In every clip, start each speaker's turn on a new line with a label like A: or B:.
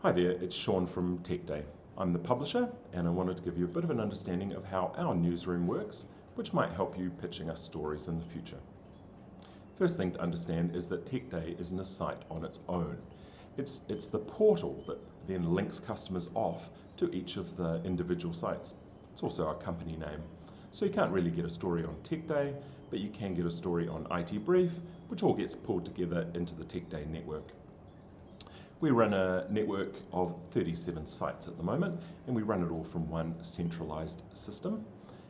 A: Hi there, it's Sean from TechDay. I'm the publisher and I wanted to give you a bit of an understanding of how our newsroom works, which might help you pitching us stories in the future. First thing to understand is that TechDay isn't a site on its own. It's the portal that then links customers off to each of the individual sites. It's also our company name. So you can't really get a story on TechDay, but you can get a story on IT Brief, which all gets pulled together into the TechDay network. We run a network of 37 sites at the moment, and we run it all from one centralized system.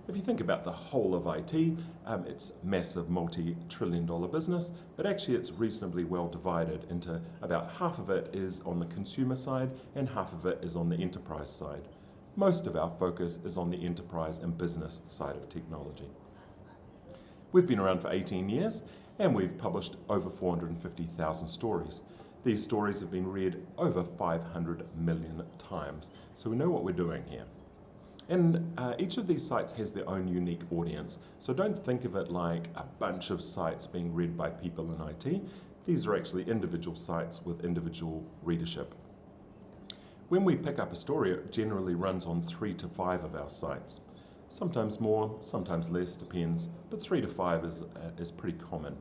A: If you think about the whole of IT, it's a massive multi-trillion-dollar business, but actually it's reasonably well divided into about half of it is on the consumer side and half of it is on the enterprise side. Most of our focus is on the enterprise and business side of technology. We've been around for 18 years and we've published over 450,000 stories. These stories have been read over 500 million times, so we know what we're doing here. And each of these sites has their own unique audience, so don't think of it like a bunch of sites being read by people in IT. These are actually individual sites with individual readership. When we pick up a story, it generally runs on 3 to 5 of our sites. Sometimes more, sometimes less, depends, but 3 to 5 is pretty common.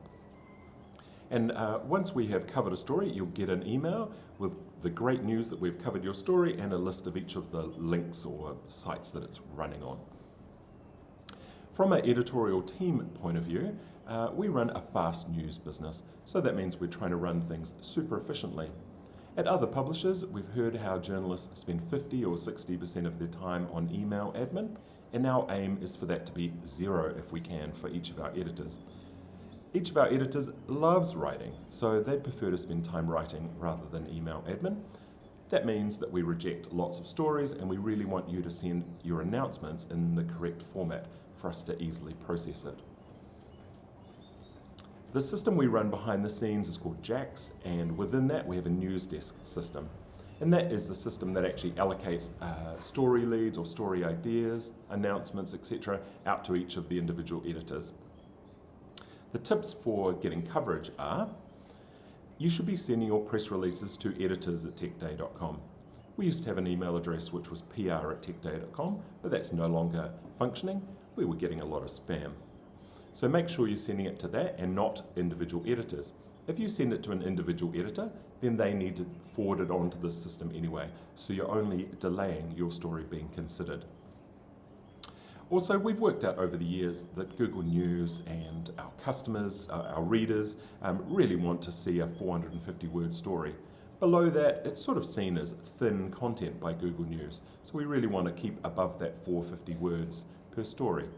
A: And once we have covered a story, you'll get an email with the great news that we've covered your story and a list of each of the links or sites that it's running on. From an editorial team point of view, we run a fast news business, so that means we're trying to run things super efficiently. At other publishers, we've heard how journalists spend 50 or 60% of their time on email admin, and our aim is for that to be 0 if we can for each of our editors. Each of our editors loves writing, so they prefer to spend time writing rather than email admin. That means that we reject lots of stories and we really want you to send your announcements in the correct format for us to easily process it. The system we run behind the scenes is called JAX, and within that we have a news desk system. And that is the system that actually allocates story leads or story ideas, announcements, etc. out to each of the individual editors. The tips for getting coverage are, you should be sending your press releases to editors@techday.com. We used to have an email address which was pr@techday.com, but that's no longer functioning. We were getting a lot of spam. So make sure you're sending it to that and not individual editors. If you send it to an individual editor, then they need to forward it onto the system anyway, so you're only delaying your story being considered. Also, we've worked out over the years that Google News and our customers, our readers, really want to see a 450-word story. Below that, it's sort of seen as thin content by Google News, so we really want to keep above that 450 words per story.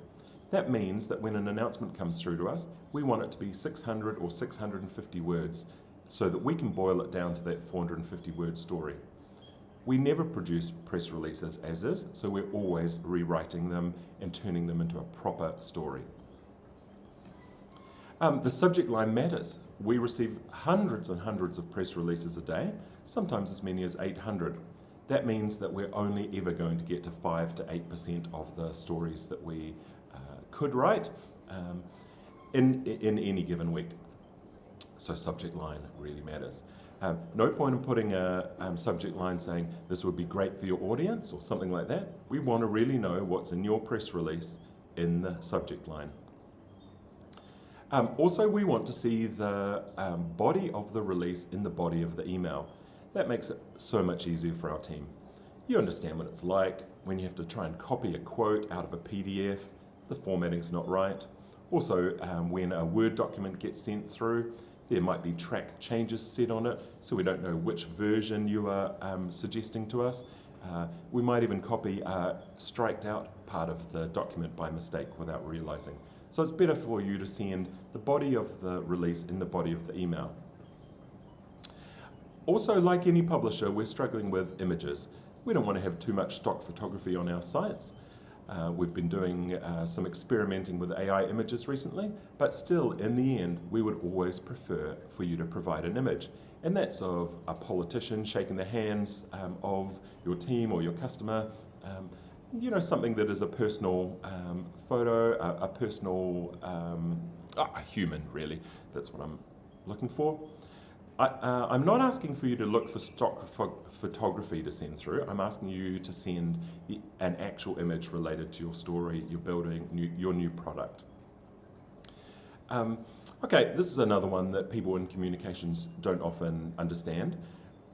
A: That means that when an announcement comes through to us, we want it to be 600 or 650 words, so that we can boil it down to that 450-word story. We never produce press releases as is, so we're always rewriting them and turning them into a proper story. The subject line matters. We receive hundreds and hundreds of press releases a day, sometimes as many as 800. That means that we're only ever going to get to 5 to 8% of the stories that we could write in any given week. So subject line really matters. No point in putting a subject line saying this would be great for your audience or something like that. We want to really know what's in your press release in the subject line. Also, we want to see the body of the release in the body of the email. That makes it so much easier for our team. You understand what it's like when you have to try and copy a quote out of a PDF, the formatting's not right. Also, when a Word document gets sent through, there might be track changes set on it, so we don't know which version you are suggesting to us. We might even copy a striked out part of the document by mistake without realizing. So it's better for you to send the body of the release in the body of the email. Also, like any publisher, we're struggling with images. We don't want to have too much stock photography on our sites. We've been doing some experimenting with AI images recently, but still, in the end, we would always prefer for you to provide an image. And that's of a politician shaking the hands of your team or your customer. Something that is a personal photo, a personal, a human really. That's what I'm looking for. I'm not asking for you to look for stock photography to send through. I'm asking you to send an actual image related to your story, you're building, your new product. Okay, this is another one that people in communications don't often understand.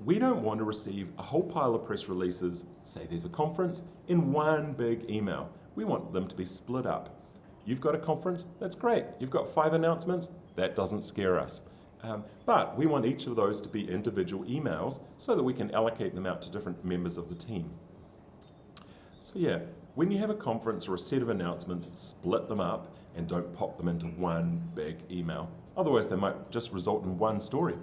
A: We don't want to receive a whole pile of press releases, say there's a conference, in one big email. We want them to be split up. You've got a conference, that's great. You've got 5 announcements, that doesn't scare us. But we want each of those to be individual emails so that we can allocate them out to different members of the team. So yeah, when you have a conference or a set of announcements, split them up and don't pop them into one big email. Otherwise, they might just result in one story.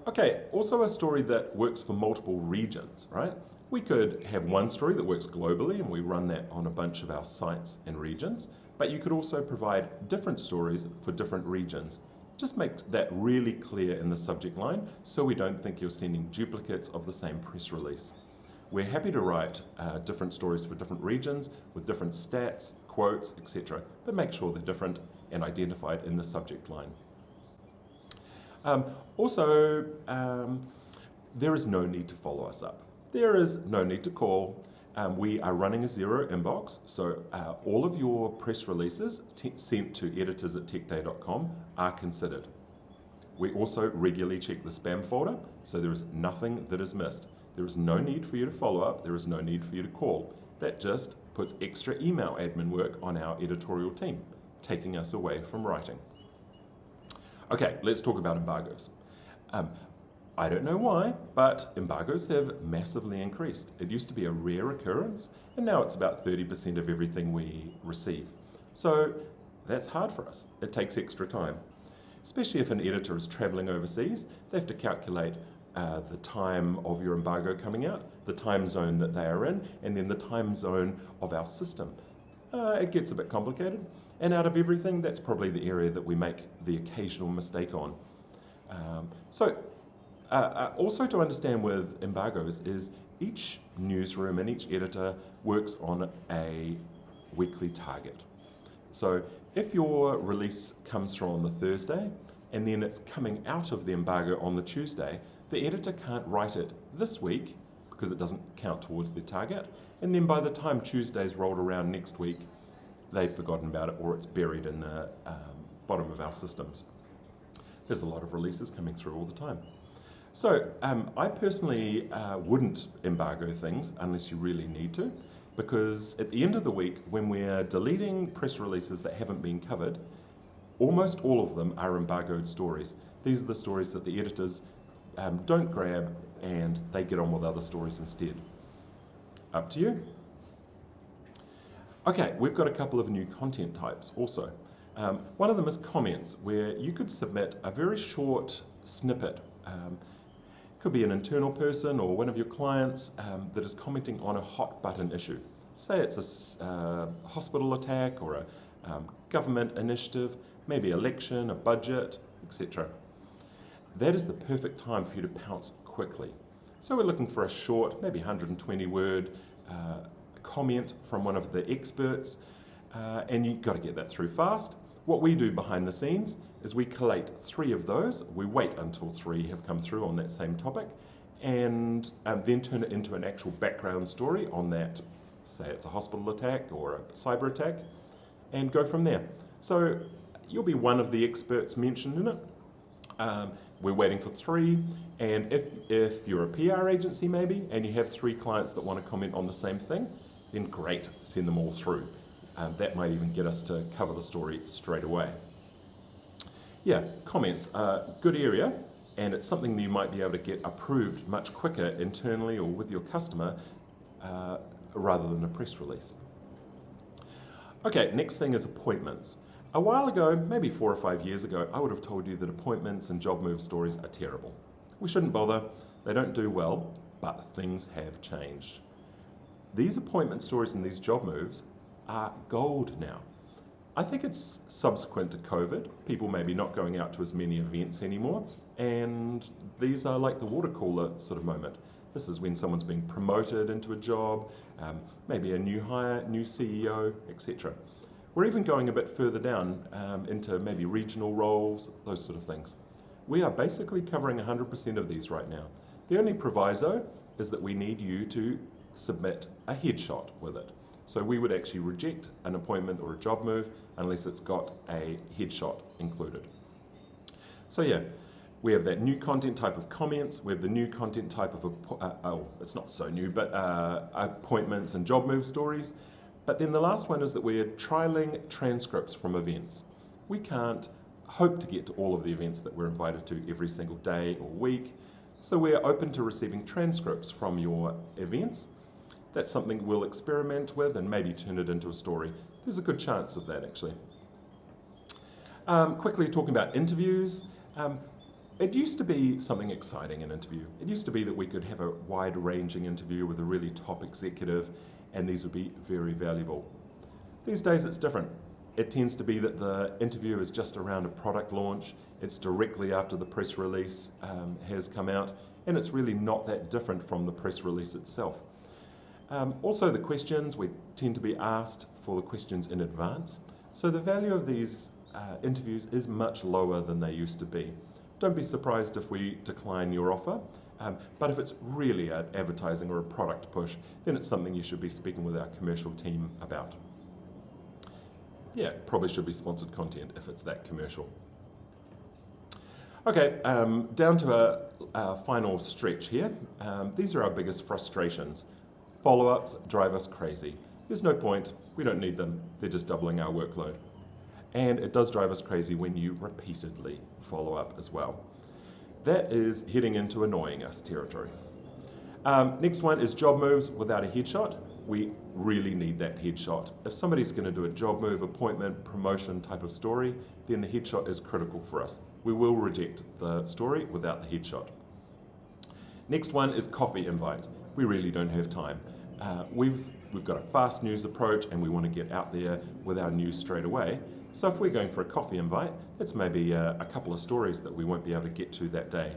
A: Okay, also a story that works for multiple regions, right? We could have one story that works globally and we run that on a bunch of our sites and regions, but you could also provide different stories for different regions. Just make that really clear in the subject line so we don't think you're sending duplicates of the same press release. We're happy to write different stories for different regions with different stats, quotes, etc., but make sure they're different and identified in the subject line. There is no need to follow us up. There is no need to call. We are running a zero inbox, so all of your press releases sent to editors@techday.com are considered. We also regularly check the spam folder, so there is nothing that is missed. There is no need for you to follow up, there is no need for you to call. That just puts extra email admin work on our editorial team, taking us away from writing. Okay, let's talk about embargoes. I don't know why, but embargoes have massively increased. It used to be a rare occurrence, and now it's about 30% of everything we receive. So that's hard for us. It takes extra time. Especially if an editor is traveling overseas, they have to calculate the time of your embargo coming out, the time zone that they are in, and then the time zone of our system. It gets a bit complicated, and out of everything, that's probably the area that we make the occasional mistake on. Also to understand with embargoes is each newsroom and each editor works on a weekly target. So if your release comes through on the Thursday and then it's coming out of the embargo on the Tuesday, the editor can't write it this week because it doesn't count towards the target, and then by the time Tuesday's rolled around next week, they've forgotten about it or it's buried in the bottom of our systems. There's a lot of releases coming through all the time. So I personally wouldn't embargo things unless you really need to, because at the end of the week, when we're deleting press releases that haven't been covered, almost all of them are embargoed stories. These are the stories that the editors don't grab and they get on with other stories instead. Up to you. Okay, we've got a couple of new content types also. One of them is comments, where you could submit a very short snippet. Could be an internal person or one of your clients that is commenting on a hot button issue. Say it's a hospital attack or a government initiative, maybe election, a budget, etc. That is the perfect time for you to pounce quickly. So we're looking for a short, maybe 120 word comment from one of the experts, and you've got to get that through fast. What we do behind the scenes is we collate 3 of those. We wait until 3 have come through on that same topic, and then turn it into an actual background story on that, say it's a hospital attack or a cyber attack, and go from there. So you'll be one of the experts mentioned in it. We're waiting for 3, and if you're a PR agency maybe, and you have 3 clients that want to comment on the same thing, then great, send them all through. That might even get us to cover the story straight away. Yeah, comments are a good area, and it's something that you might be able to get approved much quicker internally or with your customer rather than a press release. Okay, next thing is appointments. A while ago, maybe 4 or 5 years ago, I would have told you that appointments and job move stories are terrible. We shouldn't bother, they don't do well, but things have changed. These appointment stories and these job moves are gold now. I think it's subsequent to COVID, people maybe not going out to as many events anymore, and these are like the water cooler sort of moment. This is when someone's being promoted into a job, maybe a new hire, new CEO, etc. We're even going a bit further down into maybe regional roles, those sort of things. we are basically covering 100% of these right now. The only proviso is that we need you to submit a headshot with it. So we would actually reject an appointment or a job move unless it's got a headshot included. So yeah, we have that new content type of comments, we have the new content type of, it's not so new, but appointments and job move stories. But then the last one is that we are trialing transcripts from events. We can't hope to get to all of the events that we're invited to every single day or week. So we're open to receiving transcripts from your events. That's something we'll experiment with and maybe turn it into a story. There's a good chance of that actually. Quickly talking about interviews. It used to be something exciting, an interview. It used to be that we could have a wide-ranging interview with a really top executive, and these would be very valuable. These days it's different. It tends to be that the interview is just around a product launch, it's directly after the press release has come out, and it's really not that different from the press release itself. Also the questions, we tend to be asked for the questions in advance, so the value of these interviews is much lower than they used to be. Don't be surprised if we decline your offer, but if it's really an advertising or a product push, then it's something you should be speaking with our commercial team about. Yeah, probably should be sponsored content if it's that commercial. Okay, down to our final stretch here. These are our biggest frustrations. Follow-ups drive us crazy. There's no point, we don't need them, they're just doubling our workload. And it does drive us crazy when you repeatedly follow up as well. That is heading into annoying us territory. Next one is job moves without a headshot. We really need that headshot. If somebody's going to do a job move, appointment, promotion type of story, then the headshot is critical for us. We will reject the story without the headshot. Next one is coffee invites. We really don't have time. We've got a fast news approach and we want to get out there with our news straight away. So if we're going for a coffee invite, that's maybe a couple of stories that we won't be able to get to that day.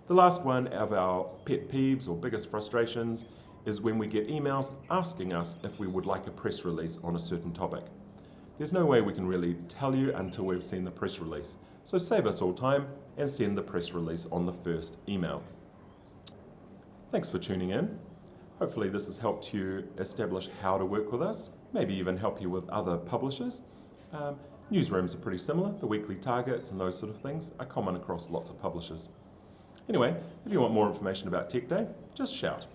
A: The last one of our pet peeves or biggest frustrations is when we get emails asking us if we would like a press release on a certain topic. There's no way we can really tell you until we've seen the press release. So save us all time and send the press release on the first email. Thanks for tuning in. Hopefully this has helped you establish how to work with us, maybe even help you with other publishers. Newsrooms are pretty similar. The weekly targets and those sort of things are common across lots of publishers. Anyway, if you want more information about TechDay, just shout.